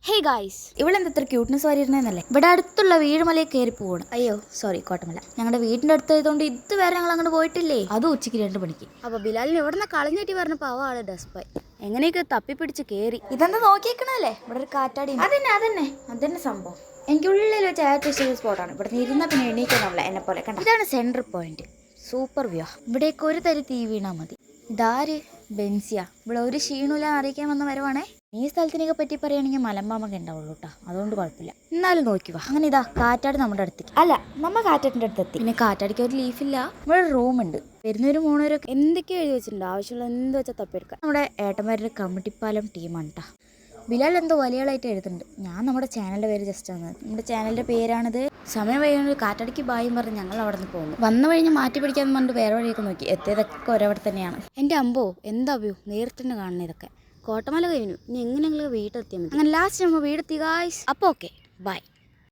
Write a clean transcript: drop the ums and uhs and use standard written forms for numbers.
Hey guys, ഇവളെന്താ ഇത്ര cuteness വാരിയിരുന്നല്ലേ? ഇവിടെ അടുത്തുള്ള വീഴുമലയിൽ കയറി പോവാണ്. അയ്യോ സോറി, കോട്ടമല. ഞങ്ങളുടെ വീടിന്റെ അടുത്തായതുകൊണ്ട് ഇതുവരെ ഞങ്ങൾ അങ്ങോട്ട് പോയിട്ടില്ലേ. അതും ഉച്ചയ്ക്ക് 2 മണിക്ക്. അപ്പൊ ബിലാലിന് എവിടെന്ന കളഞ്ഞേറ്റി പറഞ്ഞപ്പോ ആള് ഡെസ്പായി. എങ്ങനെയൊക്കെ തപ്പിപ്പിടിച്ച് കയറി. ഇതെന്താ നോക്കിയേക്കണല്ലേ? ഇവിടെ ഒരു കാറ്റാടി. അതന്നെ സംഭവം. എനിക്ക് ഉള്ളിൽ വെച്ച് ഏറ്റവും ഇഷ്ടമുള്ള സ്പോട്ടാണ്. ഇവിടെ നിന്ന് ഇരുന്നാൽ പിന്നെ എണീക്കാനുള്ള എന്നെ പോലെ കണ്ട. ഇതാണ് സെൻട്രൽ പോയിന്റ്. Super view. ഇവിടേക്ക് ഒരു തരി തീ വീണാൽ മതി. ഇതാര്? ബെൻസിയ. ഇവിടെ ഒരു ക്ഷീണമില്ല അറിയിക്കാൻ വന്ന വരവാണേ. ഈ സ്ഥലത്തിനൊക്കെ പറ്റി പറയുകയാണെങ്കിൽ മലമ്പാമ്പൊക്കെ ഉണ്ടാവുള്ളൂ കേട്ടോ, അതുകൊണ്ട് കുഴപ്പമില്ല. എന്നാലും നോക്കിവാ. അങ്ങനെ ഇതാ കാറ്റാടി നമ്മുടെ അടുത്തേക്ക്. അല്ല, നമ്മ കാറ്റാടിൻ്റെ അടുത്തെത്തി. പിന്നെ കാറ്റാടിക്ക് ഒരു ലീഫില്ല. ഇവിടെ ഒരു റൂമുണ്ട്. വരുന്നവരും പോണവരൊക്കെ എന്തൊക്കെയോ എഴുതി വെച്ചിട്ടുണ്ട്. ആവശ്യമുള്ള എന്ത് വെച്ചാൽ തപ്പിയെടുക്കാം. നമ്മുടെ ഏട്ടന്മാരുടെ കമ്മിറ്റിപ്പാലം ടീമാണ് കേട്ടോ. ബിലാൽ എന്തോ വലിയളായിട്ട് എഴുതുന്നുണ്ട്. ഞാൻ നമ്മുടെ ചാനലിൻ്റെ പേര് ജസ്റ്റ് ആണ്. നമ്മുടെ ചാനലിൻ്റെ പേരാണിത്. സമയം വൈകുന്നത് കാറ്റടിക്ക് ബായും പറഞ്ഞ് ഞങ്ങൾ അവിടെ നിന്ന് പോകുന്നു. വന്ന വഴിഞ്ഞ് മാറ്റി പിടിക്കാൻ പറഞ്ഞിട്ട് വേറെ വഴിയൊക്കെ നോക്കി. എത്തിയതൊക്കെ ഒരവിടെ തന്നെയാണ്. എൻ്റെ അമ്പോ എന്താ വ്യൂ, നേരിട്ട് തന്നെ കാണുന്ന ഇതൊക്കെ. കോട്ടമല കഴിഞ്ഞു. ഇനി എങ്ങനെയെങ്കിലും വീട്ടിലെത്തിയാൽ മതി. അങ്ങനെ ലാസ്റ്റ് നമ്മൾ വീടെത്തി ഗായ്സ്. അപ്പോൾ ഓക്കെ, ബൈ.